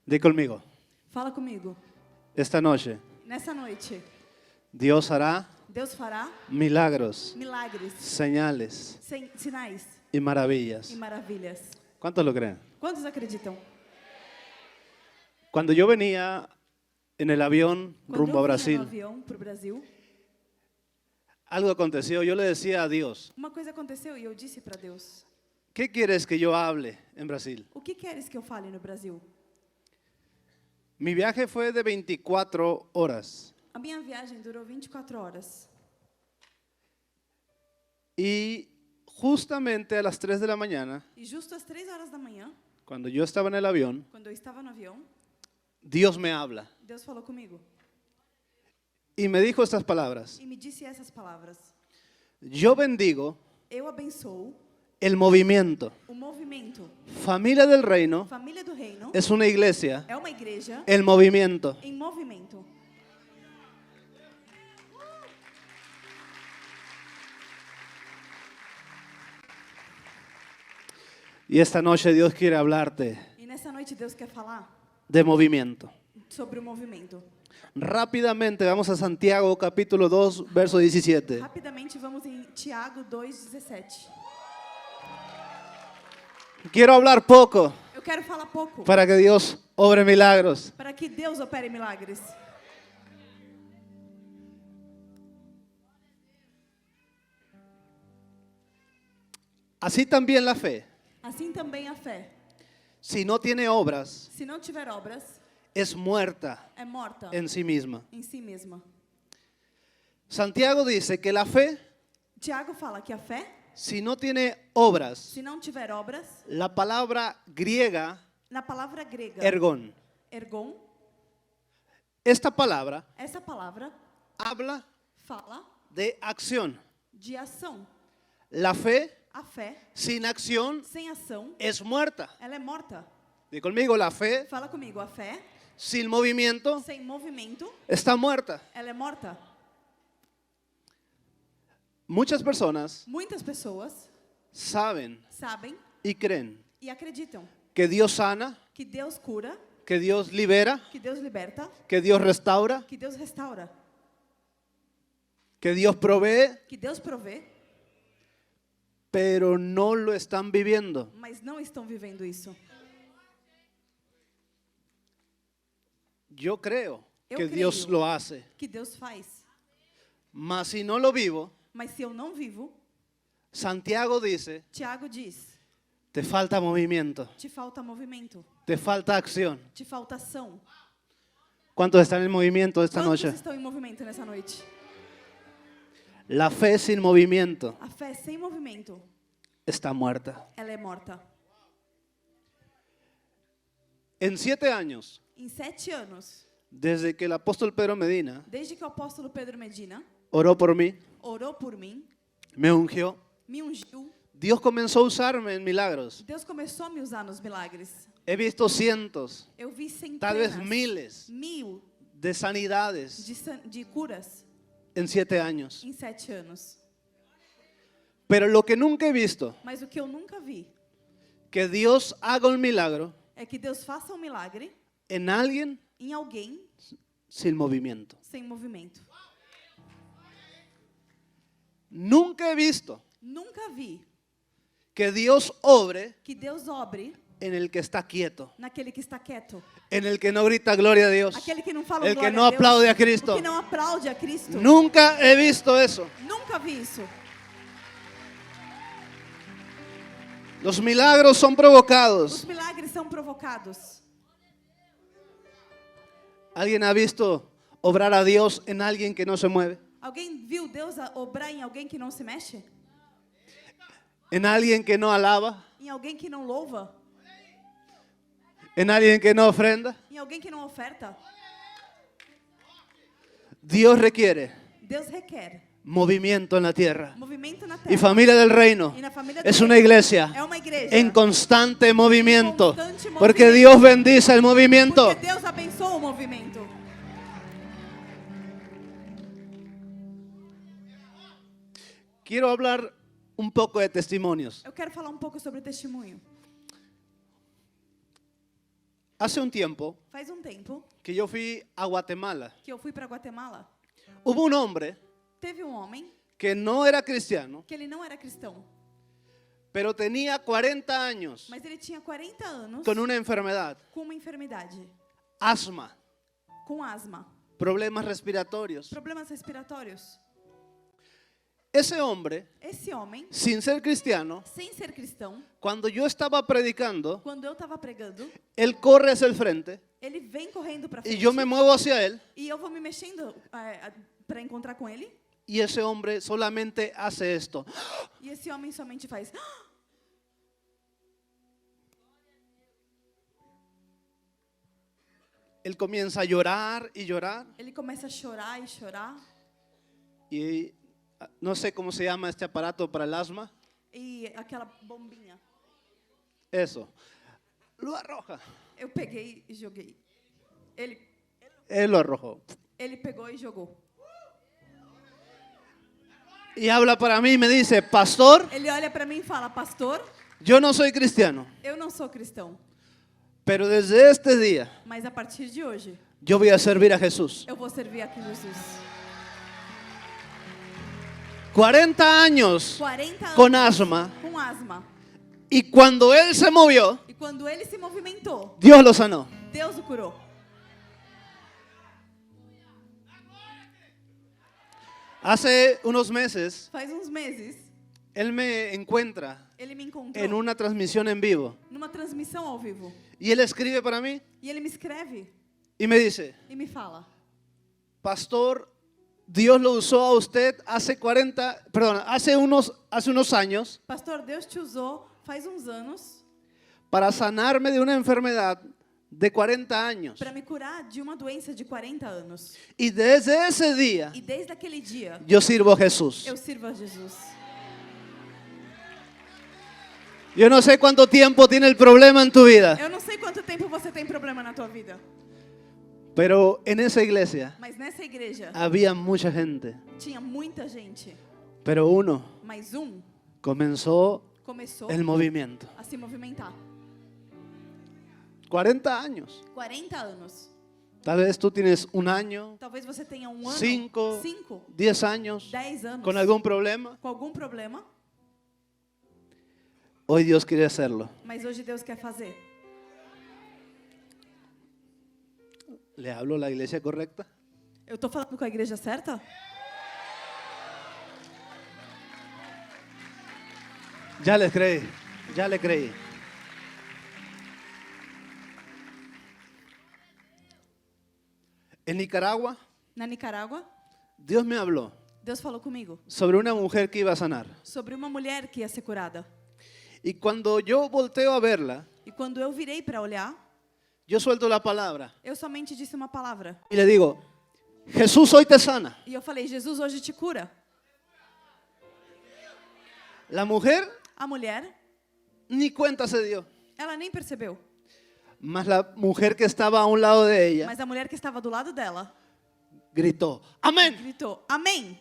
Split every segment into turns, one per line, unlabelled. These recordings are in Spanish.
Di conmigo,
Fala comigo.
esta noche
Nessa noite,
Dios hará
Deus fará
milagros,
milagres,
señales
sinais
y maravillas.
e maravilhas.
¿Cuántos lo creen?
Quantos acreditam?
Cuando yo venía en el avión
Quando
rumbo a
eu vinha no
Brasil,
avião para o Brasil,
algo aconteció. Yo le decía a Dios,
uma coisa aconteceu e eu disse para Deus:
¿qué quieres que yo hable en Brasil?
o que queres que eu fale no Brasil?
Mi viaje fue de 24 horas
A minha viagem durou 24 horas.
y justamente a las 3 de la mañana,
E justo às 3 horas da manhã,
cuando yo estaba en el avión,
quando eu estava no avião,
Dios me habla
Deus falou comigo
y me dijo estas palabras:
e me disse essas palavras:
yo bendigo
eu abençoo
el movimiento.
o movimento.
Familia del Reino
Família do Reino
es una iglesia,
é uma igreja
el movimiento.
em movimento.
Y esta noche Dios quiere hablarte
E nessa noite Deus quer falar
de movimiento.
sobre o movimento.
Rápidamente vamos a Santiago capítulo 2, verso 17.
Rapidamente vamos em Tiago 2,17.
Quiero hablar poco
Eu quero falar pouco
para que Dios obre milagros.
para que Deus opere milagres.
Así también la fe,
Assim também a fé.
si no tiene obras,
Se não tiver obras,
es muerta
é morta
en sí misma.
em si mesma.
Santiago dice que la fe,
Tiago fala que a fé,
si no tiene obras,
se não tiver obras,
la palabra griega
na palavra grega
ergon,
ergon,
esta palabra
essa palavra
habla
fala
de acción.
de ação.
La fe
A fé,
sin acción
sem ação,
es muerta.
ela é morta.
Di conmigo, la fe
Fala comigo, a fé,
sin movimiento
sem movimento,
está muerta.
ela é morta.
Muchas personas
Muitas pessoas
saben
sabem
y creen
e acreditam
que Dios sana,
que Deus cura,
que Dios libera,
que Deus liberta,
que Dios restaura,
que Deus restaura,
que Dios provee,
que Deus provê,
pero no lo están viviendo.
mas não estão vivendo isso.
Yo creo
Eu
que
creio.
Dios lo hace,
Que Deus faz.
mas si no lo vivo,
Mas se eu não vivo,
Santiago dice,
Tiago diz,
te falta movimiento,
te falta movimento,
te falta acción.
te falta ação.
¿Cuántos están en movimiento esta
Quantos
noche?
estão em movimento nessa noite?
La fe sin movimiento
A fé sem movimento,
está muerta.
ela é morta.
En 7 años,
Em 7 anos,
desde que el apóstol Pedro Medina
desde que o apóstolo Pedro Medina
oró por mí,
orou por mim,
me ungió,
me ungiu,
Dios comenzó a usarme en milagros.
Deus começou a me usar nos milagres.
He visto cientos,
Eu vi
tal vez
centenas,
miles
mil
de sanidades
de curas
en 7 años.
em 7 anos.
Pero lo que nunca he visto,
Mas o que eu nunca vi
que Dios haga un milagro
é que Deus faça um milagre
en alguien
em alguém
sin movimiento.
sem movimento.
Nunca he visto
Nunca vi
que Dios obre
que Deus obre
en el que está quieto,
naquele que está quieto,
en el que no grita gloria a Dios,
aquele que não fala
el que
glória
no
a Deus,
aplaude a
o
Cristo.
que não aplaude a Cristo.
Nunca he visto eso.
Nunca vi isso.
Los milagros son
Os
provocados.
milagres são provocados.
¿Alguien ha visto obrar a Dios en alguien que no se mueve?
Alguém viu Deus obrar em alguém que não se mexe?
¿En alguien que no alaba?
Em alguém que não louva?
¿En alguien que no ofrenda?
Em alguém que não oferta?
Dios requiere
Deus requer
movimiento en la tierra.
movimento na
Y
terra.
Familia del Reino
E na família do
es
reino.
una iglesia
É uma igreja.
en constante movimiento,
constante
porque
movimiento.
Dios bendice el movimiento.
Porque Deus abençoa o movimento.
Quiero hablar un poco de testimonios.
Eu quero falar um pouco sobre testemunho.
Hace un tiempo
Faz um tempo
que yo fui a Guatemala.
que eu fui para Guatemala.
Hubo un hombre
Teve um homem
que no era cristiano,
que ele não era cristão,
pero tenía 40 años
mas ele tinha 40 anos
con una enfermedad,
com uma enfermidade,
asma,
com asma,
problemas respiratorios.
problemas respiratórios.
Ese hombre,
Esse homem,
sin ser cristiano,
sem ser cristão,
cuando yo estaba predicando,
quando eu estava pregando,
él corre hacia el frente
ele vem correndo para
y
frente
yo me muevo hacia él
e eu vou me mexendo para encontrar com ele.
y ese hombre solamente hace esto.
E esse homem somente faz.
Él comienza a llorar y llorar
Ele começa a chorar e chorar.
y no sé cómo se llama este aparato para el asma.
E aquela bombinha.
Eso. Lo arroja.
Eu peguei e joguei.
Él lo arrojó.
Ele pegou e jogou.
Y habla para mí y me dice, pastor,
Ele olha para mim e fala: pastor,
yo no soy cristiano,
eu não sou cristão,
pero desde este día
mas a partir de hoje
yo voy a servir a Jesús.
eu vou servir aqui Jesus.
40 años
40 anos
con asma
com asma.
y cuando él se movió,
E quando ele se movimentou,
Dios lo sanó.
Deus o curou.
Hace unos meses,
Faz uns meses,
él me encuentra
ele me encontrou
en una transmisión en vivo
numa transmissão ao vivo.
y él escribe para mí
E ele me escreve
y me dice,
e me fala:
pastor, Dios lo usó a usted hace unos años
pastor, Deus te usou faz uns anos
para sanarme de una enfermedad de 40 años.
para me curar de uma doença de 40 anos.
Y desde ese día
E desde aquele dia,
yo sirvo a Jesús.
eu sirvo a Jesus.
Yo no sé cuánto tiempo tiene el problema en tu vida,
Eu não sei quanto tempo você tem problema na tua vida,
pero en esa iglesia
mas nessa igreja
había mucha gente,
tinha muita gente,
pero uno
mas
comenzó
começou
el movimiento.
a se movimentar.
40 años.
40 anos.
Tal vez tú tienes un año,
Talvez você tenha um ano,
5,
5,
10 años
10 anos
con algún problema.
com algum problema,
Hoy Dios quiere hacerlo.
mas hoje Deus quer fazer.
¿Le hablo a la iglesia correcta?
Eu estou falando com a igreja certa?
Ya les creí, ya le creí. En Nicaragua,
Na Nicarágua,
Dios me habló
Deus falou comigo
sobre una mujer que iba a sanar.
sobre uma mulher que ia ser curada.
Y cuando yo volteo a verla,
E quando eu virei para olhar,
yo suelto la palabra
eu somente disse uma palavra.
y le digo, Jesús hoy te sana.
E eu falei: Jesus hoje te cura.
La mujer
A mulher,
ni cuenta se dio.
ela nem percebeu.
Mas la mujer que estaba a un lado de ella
Mas a mulher que estava do lado dela
gritó, amén.
gritou: Amém.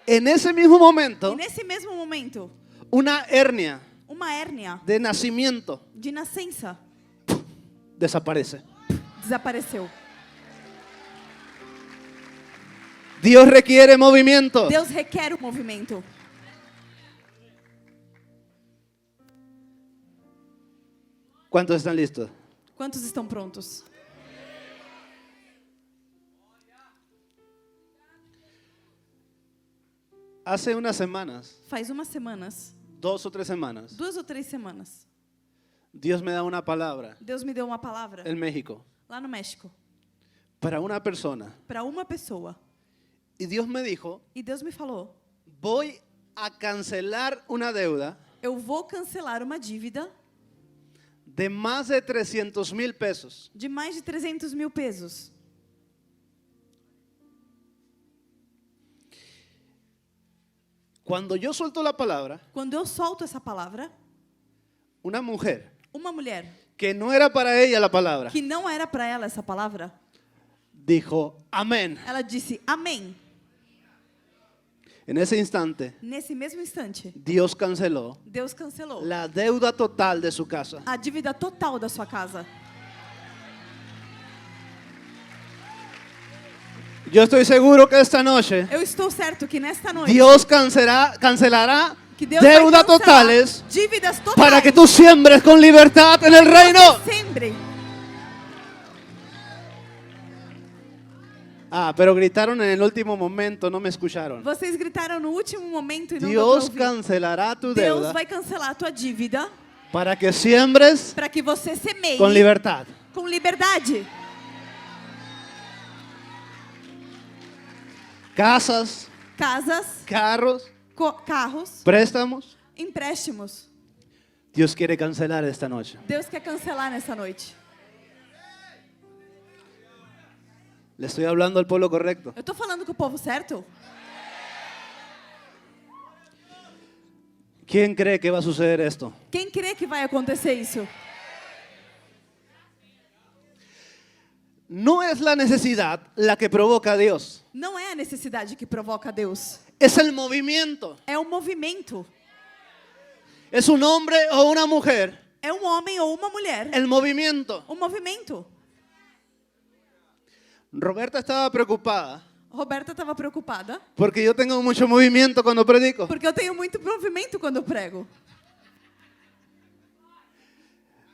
En ese mismo
E
momento,
nesse mesmo momento,
una hernia
uma hérnia
de nacimiento
de nascença
desaparece.
desapareceu.
Dios requiere movimiento.
Deus requer o movimento.
¿Cuántos están listos?
Quantos estão prontos?
Hace unas semanas,
Faz umas semanas,
2 o 3 semanas,
2 ou 3 semanas,
Dios me da una palabra
Deus me deu uma palavra
en México
lá no México
para una persona.
para uma pessoa.
Y Dios me dijo,
E Deus me falou:
voy a cancelar una deuda
eu vou cancelar uma dívida
de más de 300,000 pesos.
de mais de 300 mil pesos.
Cuando yo suelto la palabra,
Quando eu solto essa palavra,
una mujer
uma mulher
que no era para ella la palabra,
que não era para ela essa palavra,
dijo, amén.
ela disse amém.
En ese instante,
Nesse mesmo instante,
Dios canceló
Deus cancelou
la deuda total de su casa.
a dívida total da sua casa.
Yo estoy seguro que esta noche
Eu estou certo que nesta noite,
Dios cancelará
que Deus vai
deudas
cancelar
totales
dívidas totais
para que tú siembres con libertad en el reino.
sempre.
Ah, pero gritaron en el último momento, no me escucharon.
Vocês gritaram no último momento e não deu
Dios
pra ouvir.
cancelará tu
Deus
deuda
vai cancelar a tua dívida
para que siembres
para que você semeie
con libertad.
com liberdade.
Casas,
Casas,
carros,
carros,
préstamos.
empréstimos.
Dios quiere cancelar esta noche.
Deus quer cancelar nessa noite.
Le estoy hablando al pueblo correcto.
Eu tô falando com o povo certo?
¿Quién cree que va a suceder esto?
Quem crê que vai acontecer isso?
No es la necesidad la que provoca a Dios.
Não é a necessidade que provoca Deus.
Es el movimiento.
É o movimento.
Es un hombre o una mujer.
É um homem ou uma mulher.
El movimiento.
O movimento.
Roberta estaba preocupada
Roberta estava preocupada
porque yo tengo mucho movimiento cuando predico.
porque eu tenho muito movimento quando eu prego.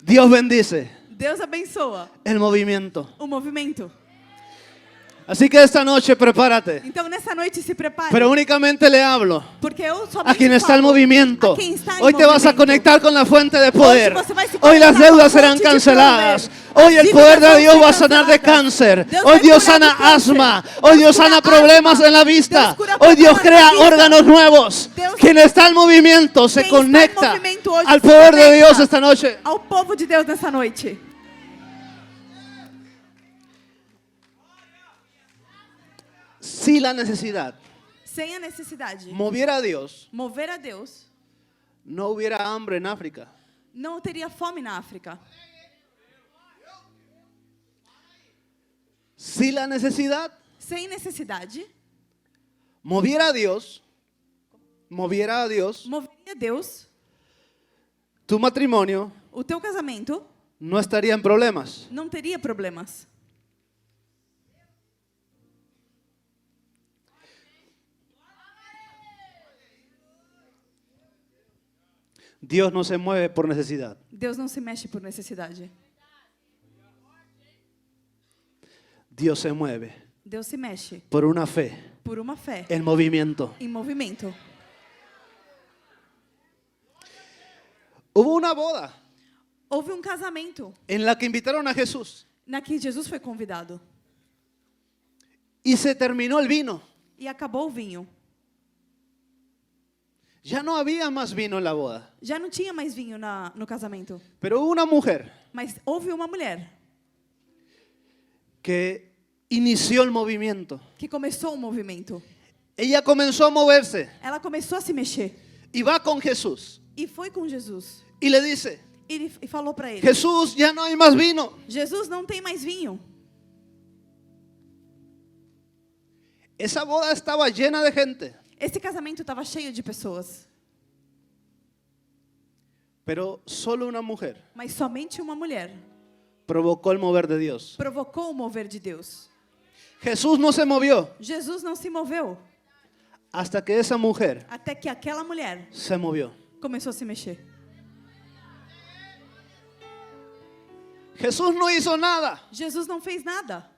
Dios bendice
Deus abençoa
el movimiento.
o movimento.
Así que esta noche prepárate.
Então nessa noite se prepare.
Pero únicamente le hablo
Porque eu somente
a quien está en
falo
movimiento.
a quem está em
Hoy te vas a
movimento.
conectar con la fuente de poder.
Hoje você vai se
Hoy las
conectar com a
deudas
fonte
serán
de
canceladas.
poder.
Hoy el
Dívidas
poder de
vão
Dios
ser
va a sanar de
canceladas.
cáncer.
Deus
Hoy
vai
Dios
curar
sana
do câncer.
asma.
Deus
Hoy Dios
cura
sana
asma.
problemas en la vista.
Deus cura
Hoy Dios
problemas
crea
na vista.
órganos nuevos.
Deus-
Quien está en movimiento se
Quem está em
conecta
movimento hoje
al
se
poder de
conecta
Dios esta noche.
ao povo de Deus nessa noite.
Si la necesidad
Sem a necessidade.
moviera a Dios,
Mover a Deus,
no hubiera hambre en África.
não teria fome na África.
Si la necesidad
Sem necessidade,
moviera a Dios,
mover a Deus,
tu matrimonio
o teu casamento
no estaría en problemas.
não teria problemas.
Dios no se mueve por necesidad.
Deus não se mexe por necessidade.
Dios se mueve
Deus se mexe
por una fe
por uma fé
en movimiento.
em movimento.
Hubo una boda
Houve um casamento
en la que invitaron a Jesús
na que Jesus foi convidado
y se terminó el vino.
e acabou o vinho.
Ya no había más vino en la boda.
Já não tinha mais vinho no casamento.
Pero hubo una mujer
Mas houve uma mulher
que inició el movimiento.
que começou o movimento.
Ella comenzó a moverse
Ela começou a se mexer
y va con Jesús
e foi com Jesus.
y le dice,
E falou para ele:
Jesús, ya no hay más vino.
Jesus, não tem mais vinho.
Esa boda estaba llena de gente,
Esse casamento estava cheio de pessoas,
pero solo una mujer
mas somente uma mulher
provocó el mover de Dios.
provocou o mover de Deus.
Jesús no se movió
Jesus não se moveu
hasta que esa mujer
até que aquela mulher
se movió.
começou a se mexer.
Jesús no hizo nada
Jesus não fez nada,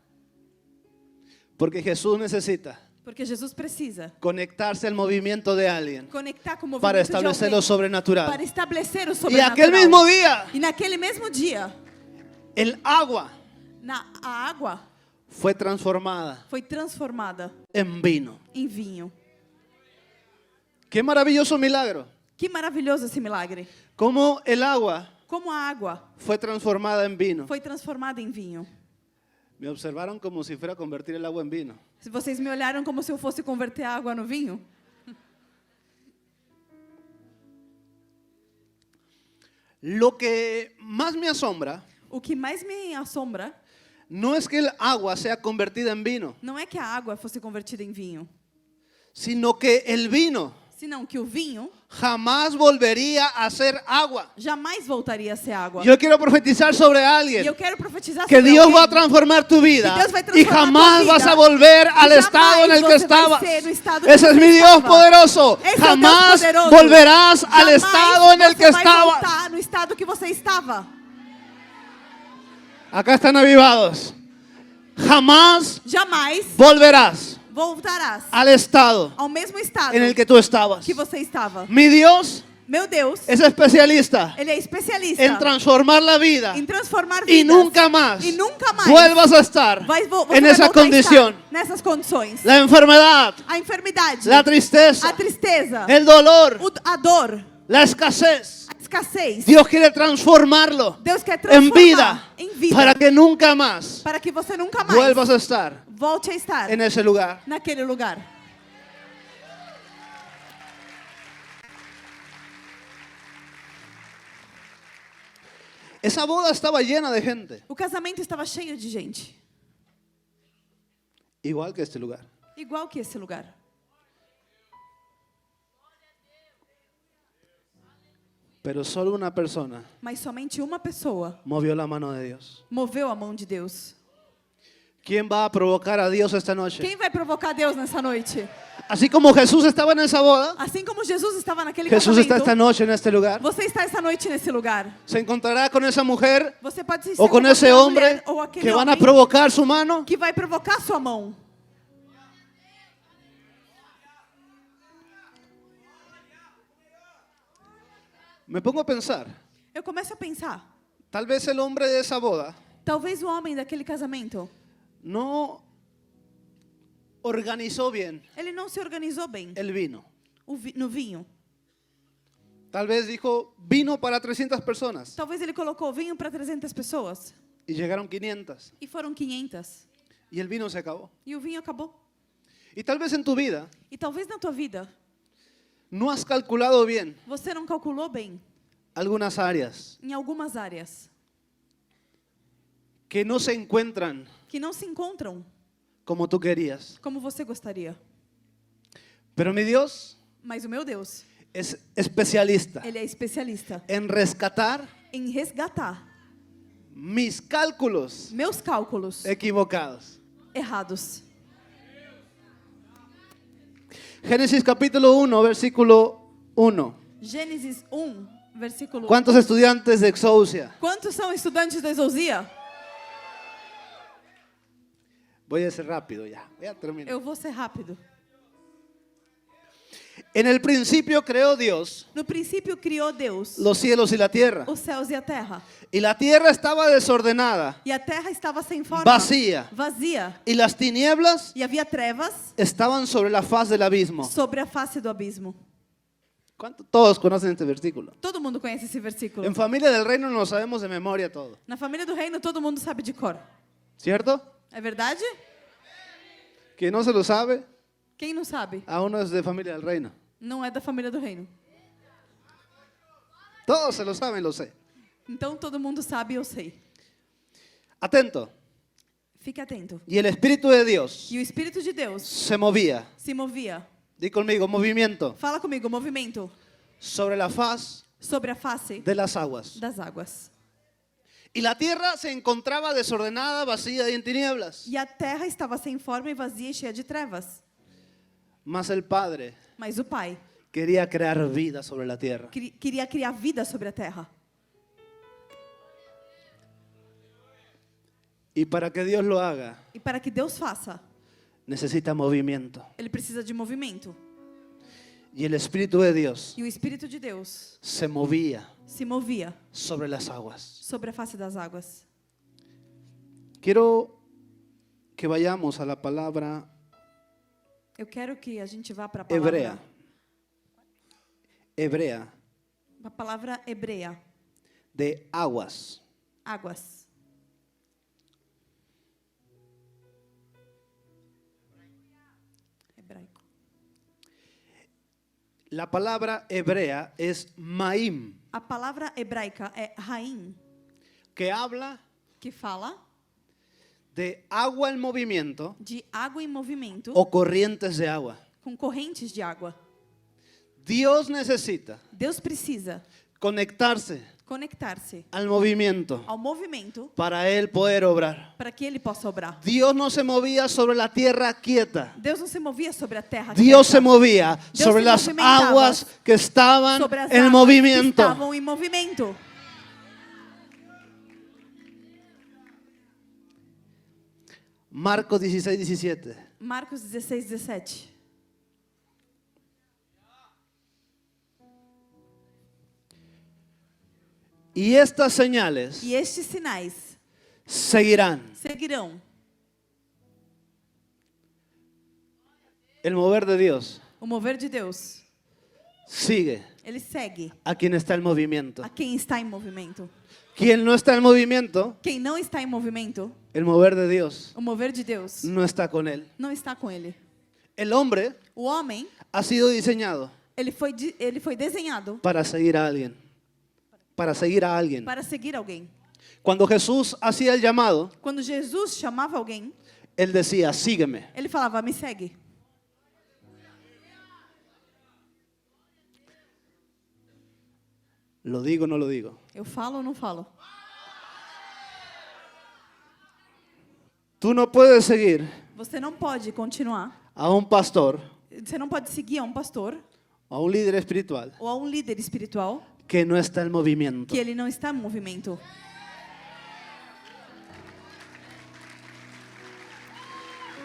porque Jesús necesita
porque Jesus precisa
conectarse al movimiento de alguien
conectar com o movimento
para
de
establecer
alguém,
lo sobrenatural.
para estabelecer o
Y
sobrenatural.
aquel mismo día,
E naquele mesmo dia,
el agua
a água
fue transformada
foi transformada
en vino.
em vinho.
Qué maravilloso milagro.
Que maravilhoso esse milagre.
Cómo el agua
Como a água
fue transformada en vino.
foi transformada em vinho.
Me observaron como si fuera a convertir el agua en vino.
Se vocês me olharam como se eu fosse converter a água no vinho,
Lo que más me asombra
o que mais me assombra
no es que el agua sea convertida en vino,
não é que a água fosse convertida em vinho,
sino que el vino
senão que o vinho
jamás volvería a ser agua.
jamais voltaria a ser água.
Yo quiero profetizar sobre
E
alguien
eu quero profetizar
que
sobre
Dios
alguém
va a transformar tu vida
que Deus vai
y
transformar
jamás
tua vida,
vas a volver al
jamais
estado en el que
você vai
estabas.
ser no estado que
Ese es
você
mi Dios
estava.
poderoso.
Esse é o Deus
Jamás
poderoso.
volverás al
Jamais
estado en el que
você vai
estabas.
voltar no estado que você estava.
Acá están avivados. Jamás
Jamais
volverás
voltarás
al estado
ao mesmo estado
en el que tú estabas.
que você estava.
Mi Dios
Meu Deus,
es especialista
Ele é especialista
en transformar la vida
em transformar
y
vidas.
nunca más
E nunca mais
vuelvas a estar
você
en
vai
esa
voltar a
condición.
estar nessas condições.
La enfermedad,
A enfermidade,
la tristeza,
a tristeza,
el dolor,
a dor,
la escasez.
a escassez.
Dios quiere transformarlo
Deus quer
en
transformar
vida
em vida
para que nunca más
para que você nunca mais
vuelvas a estar
volte a estar
en ese lugar.
naquele lugar.
Esa boda estaba llena de gente,
O casamento estava cheio de gente,
igual que este lugar.
igual que esse lugar.
Pero solo una persona
Mas somente uma pessoa
movió la mano de Dios.
moveu a mão de Deus.
¿Quién va a provocar a Dios esta noche?
Quem vai provocar Deus nessa noite?
Así como Jesús estaba en esa boda,
Assim como Jesus estava naquele
Jesús está esta
casamento,
noche en este lugar.
você está essa noite nesse lugar.
Se encontrará con esa mujer
Você pode se
o con ese
aquela
hombre
mulher ou aquele
que van a
homem
provocar su mano.
que vai provocar sua mão.
Me pongo a pensar,
Eu começo a pensar,
tal vez el hombre de esa boda
talvez o homem daquele casamento,
no organizó bien
ele não se organizou bem
el vino.
no vinho.
Tal vez dijo vino para 300 personas
Talvez ele colocou vinho para 300 pessoas
y llegaron 500
e foram 500
y el vino se acabó.
e o vinho acabou.
Y tal vez en tu vida
E talvez na tua vida
no has calculado bien
você não calculou bem
algunas áreas
em algumas áreas
que no se encuentran
que não se encontram
como tú querías.
como você gostaria.
Pero mi Dios
Mas o meu Deus,
es especialista
ele é especialista
en rescatar
em resgatar
mis cálculos
meus cálculos
equivocados.
errados.
Génesis capítulo 1, versículo 1.
Gênesis 1, versículo
¿Cuántos estudiantes de Exousia?
Quantos são estudantes da Exousia?
Voy a ser rápido ya. Voy a terminar.
Eu vou ser rápido.
En el principio creó Dios
No princípio criou Deus
los cielos y la tierra.
os céus e a terra.
Y la tierra estaba desordenada
E a terra estava sem forma,
Vazia.
vazia.
y las tinieblas
E havia trevas
estaban sobre la faz del abismo.
sobre a face do abismo.
Todos conocen este versículo.
Todo mundo conhece esse versículo.
En Familia del Reino nos sabemos de memoria todo.
Na família do reino, todo mundo sabe de cor.
¿Cierto?
É verdade?
Quien no se lo sabe,
Quem não sabe?
aún no es de Familia del Reino.
Não é da família do reino.
Todos se lo saben, lo sé.
Então todo mundo sabe, eu sei.
Atento.
Fique atento.
Y el Espíritu de Dios
E o Espírito de Deus
se movía.
se movia.
Di conmigo, movimiento.
Fala comigo, movimento
Sobre la faz
sobre a face
de las aguas.
das águas.
Y la tierra se encontraba desordenada, vacía y en tinieblas.
E a terra estava sem forma e vazia e cheia de trevas.
Mas el Padre
Mas o Pai
quería crear vida sobre la tierra.
queria criar vida sobre a terra.
Y para que Dios lo haga,
E para que Deus faça,
necesita movimiento.
Ele precisa de movimento.
Y el Espíritu de Dios
E o Espírito de Deus
se movía
se movia
sobre las aguas.
sobre a face das águas.
Quiero que vayamos a la palabra
Eu quero que a gente vá para a
hebrea.
palavra,
Hebrea
a palavra hebreia,
de aguas.
águas. Hebraico.
La palabra hebrea es maim,
A palavra hebraica é raim,
que habla
que fala
de agua en movimiento
de água em movimento
o corrientes de agua.
com correntes de água.
Dios necesita
Deus precisa
conectarse
conectar-se
al movimiento
ao movimento
para Él poder obrar.
para que ele possa obrar.
Dios no se movía sobre la tierra quieta.
Deus não se movia sobre a terra
Dios se
quieta,
movía
Dios
sobre
se
las
movimentaba
aguas que estaban
sobre as
en
águas que
movimiento.
estavam em movimento.
Marcos 16, 17.
Marcos 16, 17.
Y estas señales
E estes sinais
seguirán.
seguirão
El mover de Dios
o mover de Deus.
sigue
Ele segue
a quien está en movimiento.
a quem está em movimento.
Quien no está en movimiento,
Quem não está em movimento,
el mover de Dios
o mover de Deus
no está con él.
não está com ele.
El hombre
O homem,
ha sido diseñado
ele foi desenhado
para seguir a alguien. Para seguir a alguien.
para seguir alguém.
Cuando Jesús hacía el llamado,
Quando Jesus chamava alguém,
él decía, sígueme.
ele falava: me segue.
¿Lo digo o no lo digo?
Eu falo ou não falo?
Tú no puedes seguir
Você não pode continuar.
a un pastor,
Você não pode seguir a um pastor
a un líder espiritual
ou a um líder espiritual
que no está en movimiento.
que ele não está em movimento.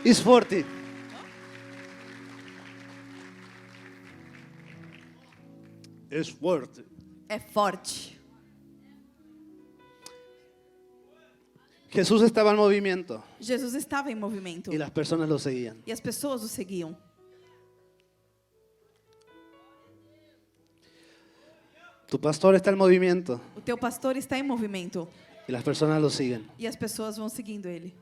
Es fuerte. Es fuerte.
É forte.
Jesús estaba en movimiento
Jesus estava em movimento
y las personas lo seguían.
e as pessoas o seguiam.
Tu pastor está en movimiento
O teu pastor está em movimento
y las personas lo siguen.
e as pessoas vão seguindo ele.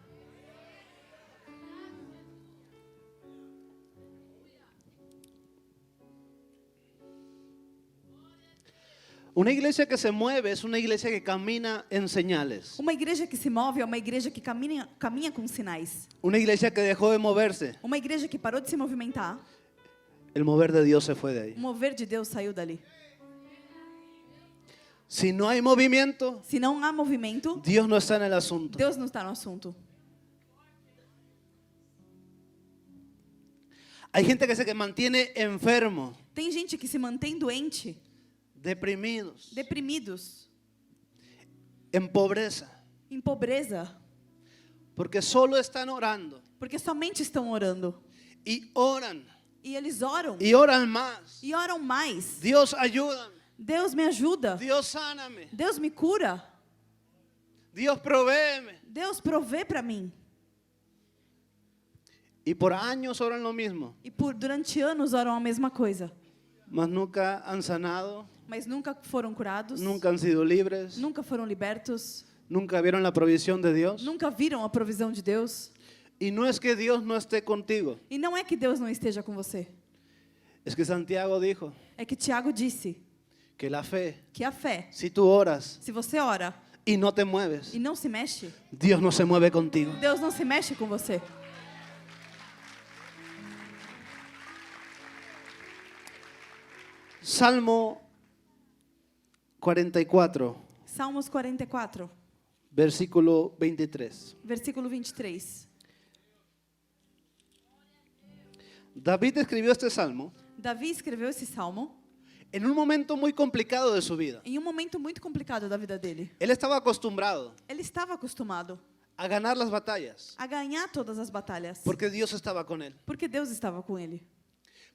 Una iglesia que se mueve es una iglesia que camina en señales.
Uma igreja que se move é uma igreja que caminha com sinais.
Una iglesia que dejó de moverse,
Uma igreja que parou de se movimentar,
el mover de Dios se fue de ahí.
o mover de Deus saiu dali.
Si no hay movimiento,
Se não há movimento,
Dios no está en el asunto.
Deus não está no assunto.
Hay gente que se mantiene enfermo,
Tem gente que se mantém doente,
deprimidos,
deprimidos,
en pobreza,
em pobreza,
porque solo están orando
porque somente estão orando.
y oran
E eles oram
y oran más.
e oram mais.
Dios, ayúdame.
Deus me ajuda.
Dios, sáname.
Deus me cura.
Dios, provéeme.
Deus provê para mim.
Y por años oran lo mismo,
E durante anos oram a mesma coisa,
mas nunca han sanado,
mas nunca foram curados,
nunca han sido libres,
nunca foram libertos,
nunca vieron la provisión de Dios.
nunca viram a provisão de Deus.
Y no es que Dios no esté contigo,
E não é que Deus não esteja com você.
es que Santiago dijo
É que Tiago disse
que la fe,
que a fé,
si tú oras
se você ora
y no te mueves,
e não se mexe,
Dios no se mueve contigo.
Deus não se mexe com você.
Salmo 44,
Salmos 44,
versículo 23.
versículo 23.
David escribió este salmo
Davi escreveu esse salmo
en un momento muy complicado de su vida.
em um momento muito complicado da vida dele.
Él estaba acostumbrado
Ele estava acostumado
a ganar las batallas
a ganhar todas as batalhas,
porque Dios estaba con él.
porque Deus estava com ele.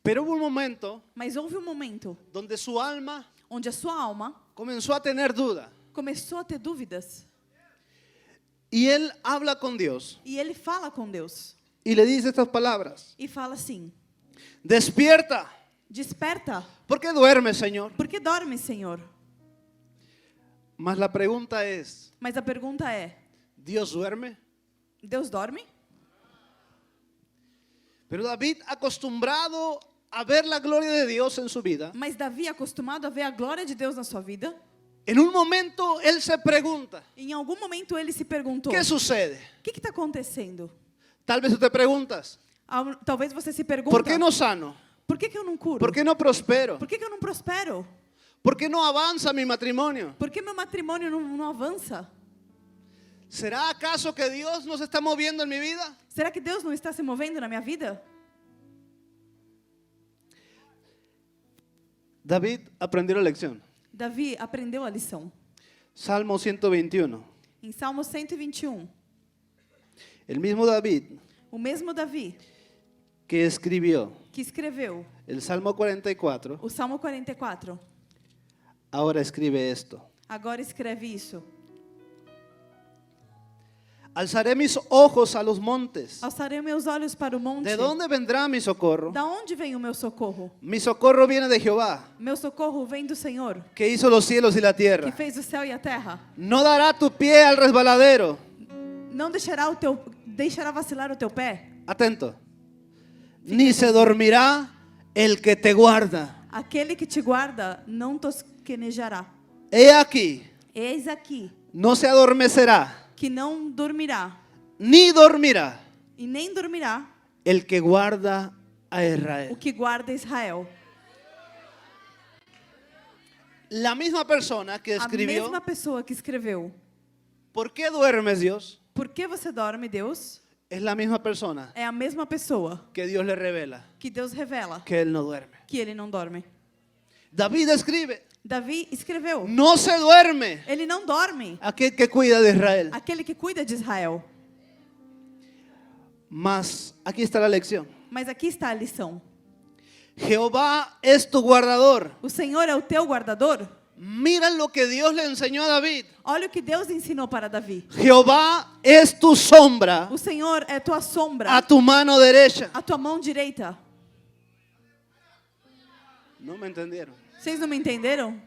Pero hubo un momento
Mas houve um momento
donde su alma
onde a sua alma
comenzó a tener duda
começou a ter dúvidas
y él habla con Dios
e ele fala com Deus
y le dice estas palabras:
e fala assim:
despierta,
desperta,
¿por qué duermes, Señor?
por que dormes, Senhor?
Mas la pregunta es,
Mas a pergunta é:
¿Dios duerme?
Deus dorme?
Pero David, acostumbrado a ver la gloria de Dios en su vida,
Mas Davi, acostumado a ver a glória de Deus na sua vida,
en un momento él se pregunta,
em algum momento ele se perguntou:
¿qué sucede?
o que está acontecendo?
Tal vez tú te preguntas,
Talvez você se pergunta,
¿por qué no sano?
por que eu não curo?
¿Por qué no prospero?
Por que eu não prospero?
¿Por qué no avanza mi matrimonio?
Por que meu matrimônio não avança?
¿Será acaso que Dios no se está moviendo en mi vida?
Será que Deus não está se movendo na minha vida?
David aprendió la lección.
Davi aprendeu a lição.
Salmo 121.
Em Salmo 121,
El mismo David
o mesmo Davi
que escribió
que escreveu
el Salmo 44,
o Salmo 44,
ahora escribe esto.
agora escreve isso.
Alzaré mis ojos a los montes.
Alçarei meus olhos para o monte.
¿De dónde vendrá mi socorro?
Da onde vem o meu socorro?
Mi socorro viene de Jehová,
Meu socorro vem do Senhor,
que hizo los cielos y la
que
tierra.
fez o céu e a terra.
No dará tu pie al resbaladero.
Não deixará vacilar o teu pé.
Atento. Ni se dormirá el que te guarda.
Aquele que te guarda não tosquenejará.
He aquí,
Eis aqui
no se adormecerá,
que não dormirá
ni dormirá
e nem dormirá
el que guarda a
o
Israel.
que guarda Israel.
La misma persona que
A
escribió,
mesma pessoa que escreveu
¿por qué duermes, Dios?
Por que você dorme, Deus?
Es la misma persona
É a mesma pessoa
que Dios le revela
que Deus revela
que él no duerme.
que ele não dorme.
David escribe,
Davi escreveu.
no se duerme
Ele não dorme.
aquel que cuida de Israel.
Aquele que cuida de Israel.
Mas aquí está la lección.
Mas aqui está a lição.
Jehová es tu guardador.
O Senhor é o teu guardador.
Mira lo que Dios le enseñó a David.
Olha o que Deus ensinou para Davi.
Jehová es tu sombra
O Senhor é tua sombra,
a tu mano derecha.
a tua mão direita.
No me entendieron.
Vocês não me entenderam?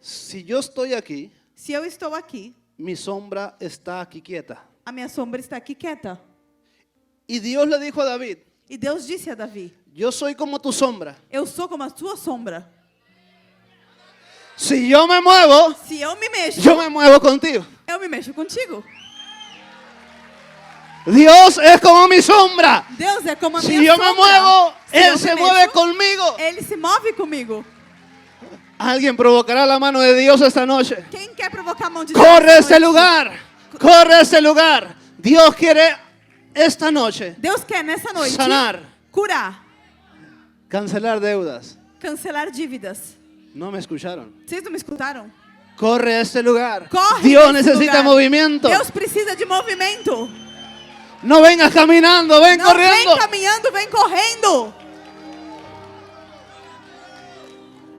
Si yo estoy aquí,
Se eu estou aqui,
mi sombra está aquí quieta.
a minha sombra está aqui quieta.
Y Dios le dijo a David,
E Deus disse a Davi:
yo soy como tu sombra.
eu sou como a tua sombra.
Si yo me muevo,
Se eu me mexo,
yo me muevo contigo.
eu me mexo contigo.
Dios es como mi sombra.
Deus é como a minha
Si yo me
sombra.
muevo,
Se eu
Él
me
se
mexo,
mueve conmigo.
Ele se move comigo.
Alguien provocará la mano de Dios esta noche.
Quem quer provocar a mão de Deus?
Corre a
esta
este
noite?
lugar. Corre a este lugar. Dios quiere esta noche
Deus quer nessa noite
sanar,
curar,
cancelar deudas.
cancelar dívidas.
No me escucharon.
Vocês não me escutaram?
Corre a este lugar.
Corre
Dios
nesse
necesita
lugar.
movimiento.
Deus precisa de movimento.
No vengas caminando, ven
Não
corriendo.
vem caminhando, vem correndo.